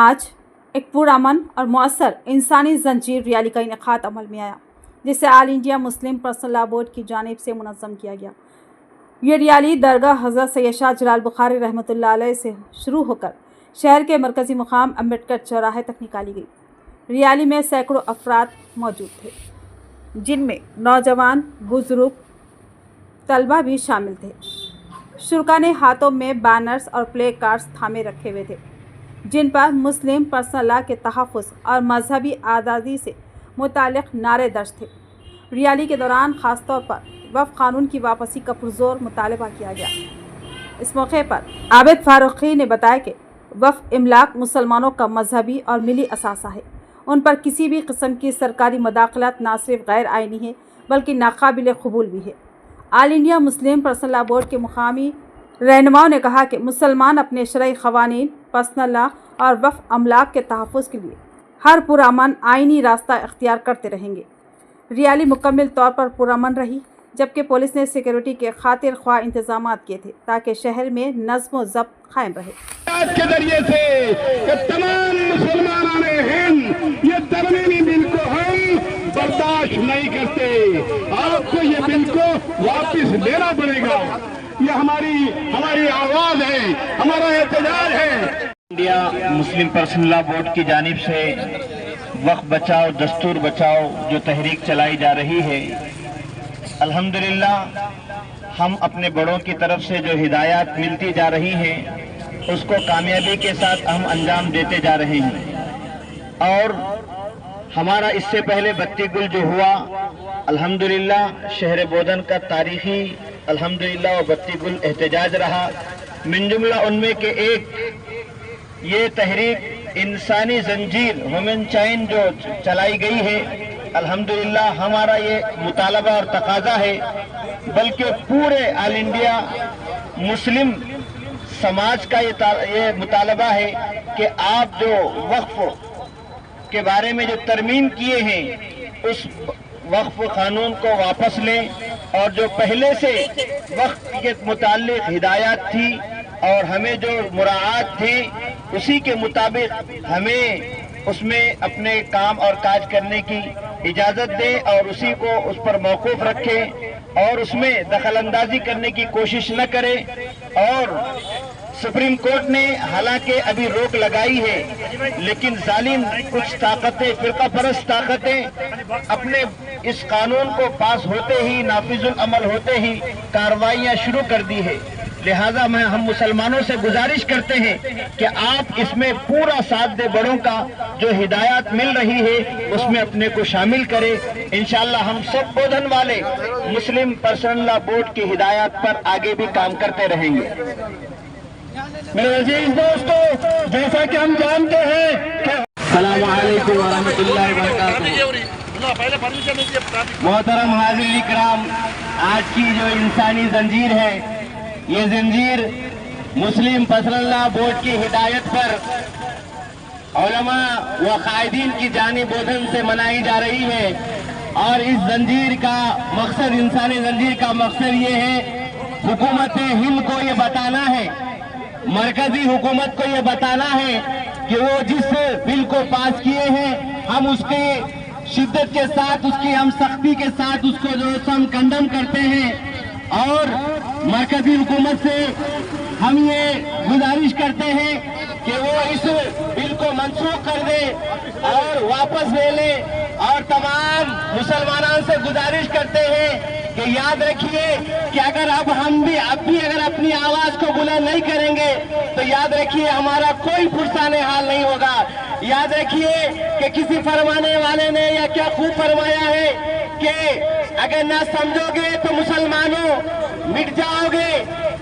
आज एक पुरअमन और मौसर इंसानी जंजीर रैली का इनेकाद अमल में आया, जिसे all India Muslim personal law board की जानिब से मुनज़्ज़म किया गया। ये रैली दरगाह हज़रत सैयद शाह जलाल बुखारी रहमतुल्लाह अलैह से शुरू होकर शहर के मरकज़ी मुकाम अम्बेडकर चौराहे तक निकाली गई। रैली में सैकड़ों अफराद मौजूद थे, जिनमें नौजवान, बुजुर्ग, तलबा भी शामिल थे। शुरका ने हाथों में बैनर्स और प्ले कार्ड्स थामे रखे हुए थे, जिन पर मुस्लिम पर्सनल लॉ के तहफ़्फ़ुज़ और मजहबी आज़ादी से मुताल्लिक़ नारे दर्ज थे। रैली के दौरान ख़ास तौर पर वफ़ क़ानून की वापसी का पुरज़ोर मुतालबा किया गया। इस मौके पर आबिद फ़ारूक़ी ने बताया कि वफ़ इमलाक मुसलमानों का मजहबी और मिली असासा है। उन पर किसी भी किस्म की सरकारी मदाखलत न सिर्फ गैर आइनी है बल्कि नाकाबिल क़बूल भी है। All India Muslim personal law board के मुकामी रहनुमाओं ने कहा कि मुसलमान अपने शरई क़वानीन, पर्सनल लॉ और वफ़ अमलाक के तहफ़्फ़ुज़ के लिए हर पुरअमन आइनी रास्ता इख्तियार करते रहेंगे। रैली मुकम्मल तौर पर पुरअमन रही, जबकि पुलिस ने सिक्योरिटी के खातिर ख्वाह इंतजाम किए थे ताकि शहर में नज़्म व ज़ब्त कायम रहे। के जरिए से कि तमाम मुसलमानों ने हिंद ये तरमीमी बिल को हम बर्दाश्त नहीं करते, आपको ये बिल को वापस लेना पड़ेगा। ये हमारी आवाज है, हमारा एहतजाज है। India Muslim personal law board की जानिब से वक्फ बचाओ दस्तूर बचाओ जो तहरीक चलाई जा रही है, अल्हम्दुलिल्लाह हम अपने बड़ों की तरफ से जो हिदायत मिलती जा रही है उसको कामयाबी के साथ हम अंजाम देते जा रहे हैं। और हमारा इससे पहले बत्ती गुल जो हुआ, अल्हम्दुलिल्लाह शहर बोधन का तारीखी अल्हम्दुलिल्लाह वो बत्ती गुल एहतजाज रहा। मिन जुमला उनमें के एक ये तहरीक इंसानी जंजीर ह्यूमन चैन जो चलाई गई है, अल्हम्दुलिल्लाह हमारा ये मुतालबा और तकाजा है, बल्कि पूरे ऑल इंडिया मुस्लिम समाज का ये मुतालबा है कि आप जो वक्फ के बारे में जो तरमीम किए हैं उस वक्फ कानून को वापस लें, और जो पहले से वक्फ के मुताल्लिक हिदायत थी और हमें जो मुराआत थी उसी के मुताबिक हमें उसमें अपने काम और काज करने की इजाज़त दें और उसी को उस पर मौकूफ रखें और उसमें दखल अंदाजी करने की कोशिश न करें। और सुप्रीम कोर्ट ने हालांकि अभी रोक लगाई है, लेकिन जालिम कुछ ताकतें, फिरका परस्त ताकतें अपने इस कानून को पास होते ही, नाफिजुल अमल होते ही कार्रवाइयां शुरू कर दी है। लिहाजा हम मुसलमानों से गुजारिश करते हैं कि आप इसमें पूरा साथ दे, बड़ों का जो हिदायत मिल रही है उसमें अपने को शामिल करें। इंशाअल्लाह हम सब बोधन वाले मुस्लिम पर्सनल लॉ बोर्ड की हिदायत पर आगे भी काम करते रहेंगे। मेरे अजीज दोस्तों, जैसा कि हम जानते हैं कि अस्सलामु अलैकुम व रहमतुल्लाहि व बरकातुहू। मोहतरम हाज़िरीन इकराम, आज की जो इंसानी जंजीर है, ये जंजीर मुस्लिम पर्सनल लॉ बोर्ड की हिदायत पर उलमा व कायदीन की जानिब बोधन से मनाई जा रही है। और इस जंजीर का मकसद, इंसानी जंजीर का मकसद ये है, हुकूमत हिंद को ये बताना है, मरकजी हुकूमत को ये बताना है कि वो जिस बिल को पास किए हैं हम उसके शिद्दत के साथ, उसकी हम सख्ती के साथ उसको जो हम कंडम करते हैं। और मरकजी हुकूमत से हम ये गुजारिश करते हैं कि वो इस बिल को मनसूख कर दे और वापस ले ले। और तमाम मुसलमानों से गुजारिश करते हैं कि याद रखिए कि अगर अब भी अगर अपनी आवाज को बुलंद नहीं करेंगे तो याद रखिए हमारा कोई पुरसाने हाल नहीं होगा। याद रखिए कि किसी फरमाने वाले ने या क्या खूब फरमाया है कि अगर ना समझोगे तो मुसलमानों मिट जाओगे,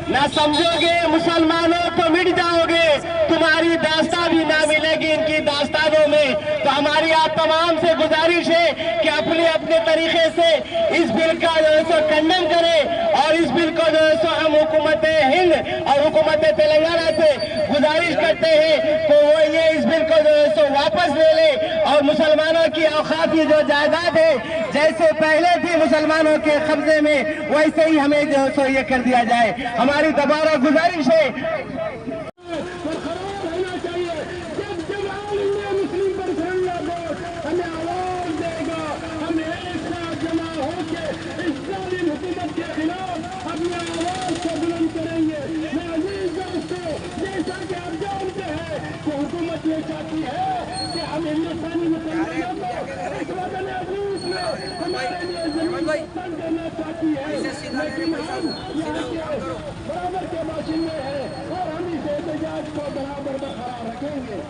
ना समझोगे मुसलमानों तो मिट जाओगे, तुम्हारी दास्तां भी ना मिलेगी इनकी दास्तानों में। तो हमारी आप तमाम से गुजारिश है कि अपने अपने तरीके से इस बिल का जो है सो कंडम करें और इस बिल को जो है सो हम हुकूमत हिंद और हुकूमत तेलंगाना से गुजारिश करते हैं तो वो ये इस बिल को जो है सो वापस ले ले और मुसलमानों की औकाती जो जायदाद है जैसे पहले थी मुसलमानों के कब्जे में वैसे ही हमें जो है सो ये कर दिया जाए। हमारी दोबारा गुजारिश है چاہتی ہے کہ ہم ہندوستانی مسلمانوں کو اس وطن عزیز میں ہمارے لیے زمین تنگ کرنا چاہتی ہے، لیکن ہم یہاں کے برابر کے باشندے ہیں اور ہم اس احتجاج کو برابر برقرار رکھیں گے.